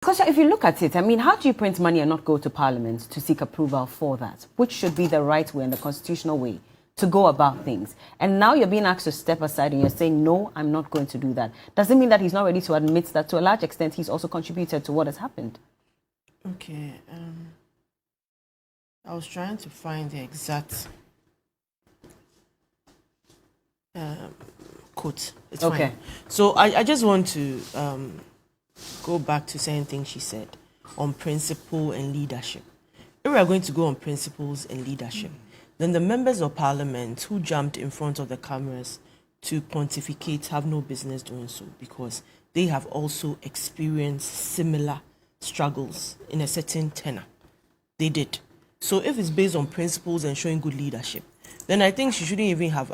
Because if you look at it, I mean, how do you print money and not go to Parliament to seek approval for that? Which should be the right way and the constitutional way to go about things. And now you're being asked to step aside and you're saying, no, I'm not going to do that. Does it mean that he's not ready to admit that to a large extent he's also contributed to what has happened? Okay. I was trying to find the exact quote. It's okay. Fine. So I just want to go back to certain things she said on principle and leadership. If we are going to go on principles and leadership, then the members of parliament who jumped in front of the cameras to pontificate have no business doing so, because they have also experienced similar struggles in a certain tenor. They did. So if it's based on principles and showing good leadership, then I think she shouldn't even have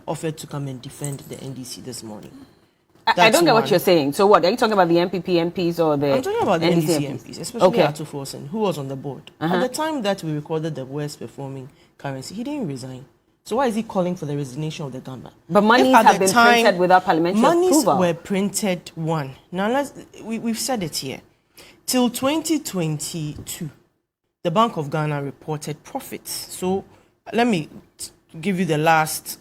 offered to come and defend the NDC this morning. I don't get what you're saying. So what? Are you talking about the MPP MPs or the I'm talking about the NDC MPs, especially Ato Forsen, who was on the board. Uh-huh. At the time that we recorded the worst performing currency, he didn't resign. So why is he calling for the resignation of the government? But monies have been printed without parliamentary approval. Monies were printed, one. Now, we've said it here. Till 2022, the Bank of Ghana reported profits. So let me give you the last...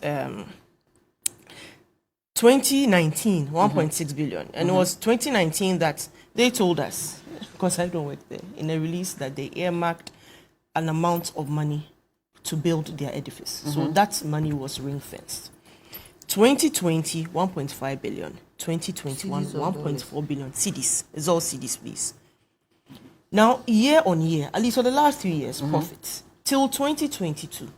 2019, 1.6 billion. And it was 2019 that they told us, because I don't work there, in a release that they earmarked an amount of money to build their edifice. So that money was ring-fenced. 2020, 1.5 billion. 2021, 1.4 billion. CDs. It's all CDs, please. Now, year on year, at least for the last 3 years, profits. Till 2022.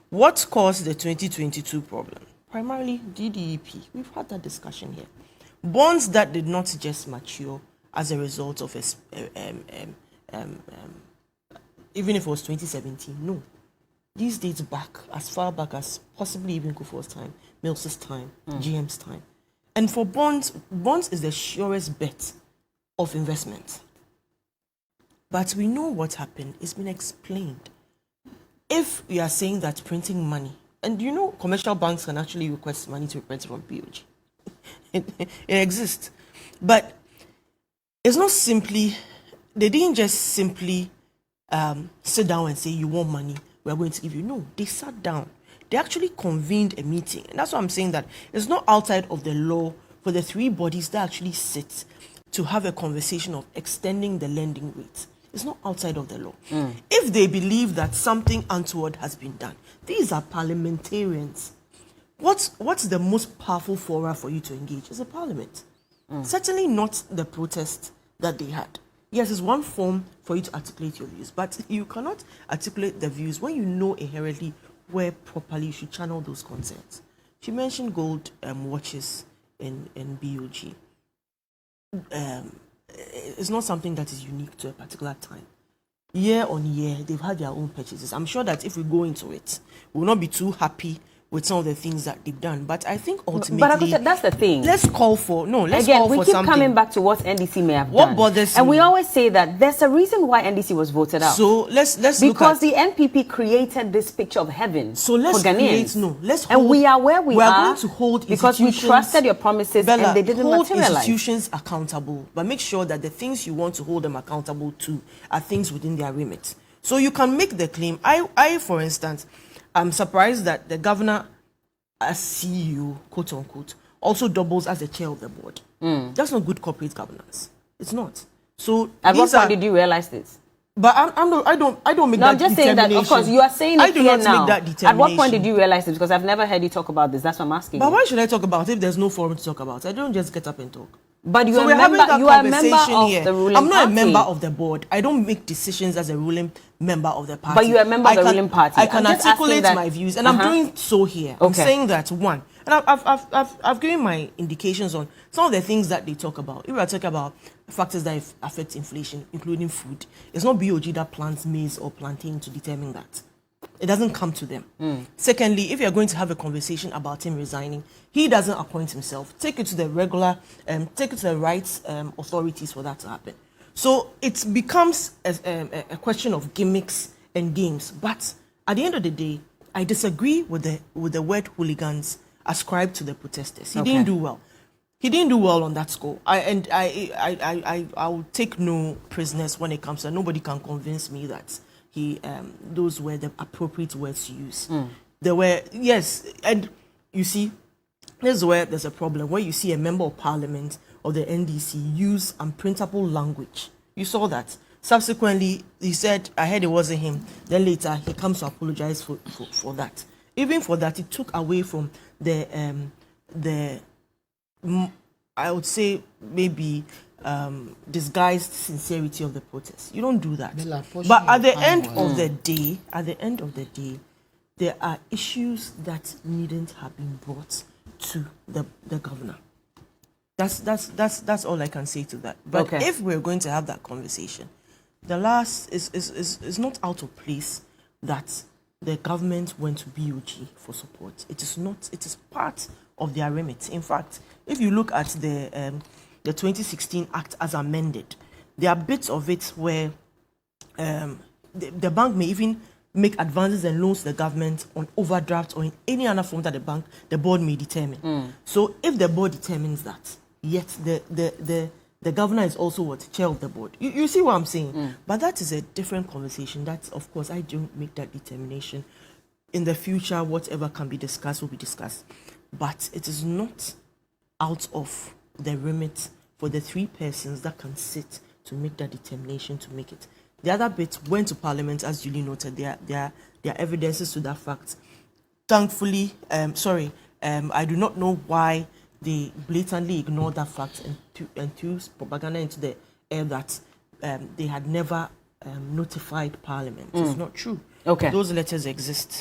What caused the 2022 problem? Primarily DDEP. We've had that discussion here. Bonds that did not just mature as a result of even if it was 2017. No. These dates back, as far back as possibly even Kufuor's time, Mills's time, GM's time. And for bonds is the surest bet of investment. But we know what happened. It's been explained. If we are saying that printing money, and you know, commercial banks can actually request money to be printed from POG. It exists. But it's not simply, they didn't just simply sit down and say, you want money, we are going to give you. No, they sat down. They actually convened a meeting. And that's why I'm saying that it's not outside of the law for the three bodies that actually sit to have a conversation of extending the lending rate. It's not outside of the law. If they believe that something untoward has been done, these are parliamentarians. What's the most powerful fora for you to engage? Is a parliament. Certainly not the protest that they had. Yes, it's one form for you to articulate your views, but you cannot articulate the views when you know inherently where properly you should channel those concerns. She mentioned gold watches in BOG. It's not something that is unique to a particular time. Year on year, they've had their own purchases. I'm sure that if we go into it, we will not be too happy with some of the things that they've done. But I think ultimately... But Akosua, that's the thing. Let's call for... No, let's Again, call for something. we keep coming back to what NDC may have done. What bothers And me? we always say that there's a reason why NDC was voted out. So let's because the NPP created this picture of heaven for Ghanaians. And we are where we are going to hold because we trusted your promises, Bella, and they didn't hold materialize. Institutions accountable, but make sure that the things you want to hold them accountable to are things within their remit. So you can make the claim. I, for instance, I'm surprised that the governor, as CEO, quote unquote, also doubles as the chair of the board. That's not good corporate governance. It's not. So at what point did you realize this? But I don't make that determination. I'm just saying that, of course, you are saying it here now. Make that determination. At what point did you realize this? Because I've never heard you talk about this. That's what I'm asking. But why should I talk about it if there's no forum to talk about it? I don't just get up and talk. But you are a member of the ruling I'm not party. a member of the board. I don't make decisions as a ruling member of the party. But you are a member of the ruling party. I can articulate my views, and I'm doing so here. Okay. I'm saying that, one, and I've given my indications on some of the things that they talk about. If we are talking about factors that affect inflation, including food, it's not BOG that plants maize or plantain to determine that. It doesn't come to them. Secondly, if you're going to have a conversation about him resigning, he doesn't appoint himself. Take it to the take it to the right authorities for that to happen. So it becomes a question of gimmicks and games. But at the end of the day, I disagree with the word hooligans ascribed to the protesters. He didn't do well. he didn't do well on that score. I will take no prisoners when it comes to. Nobody can convince me that he those were the appropriate words to use. There were, yes, and you see, this is where there's a problem. Where you see a member of parliament of the NDC use unprintable language. You saw that. Subsequently, he said, I heard it wasn't him. Then later, he comes to apologize for that. Even for that, it took away from I would say maybe disguised sincerity of the protest. You don't do that. But at the end of the day, there are issues that needn't have been brought to the governor. That's all I can say to that. But if we're going to have that conversation, the last is not out of place that the government went to BOG for support. It is not. It is part of their remit. In fact, if you look at the 2016 Act as amended, there are bits of it where the bank may even make advances and loans to the government on overdraft or in any other form that the board may determine. So if the board determines that, yet the governor is also what? Chair of the board. You see what I'm saying? But that is a different conversation. That's, of course, I don't make that determination. In the future, whatever can be discussed will be discussed. But it is not out of the remit for the three persons that can sit to make that determination to make it. The other bit went to Parliament, as Julie noted. There are evidences to that fact. Thankfully, I do not know why they blatantly ignored that fact and threw propaganda into the air that they had never notified Parliament. It's not true. Okay. Those letters exist.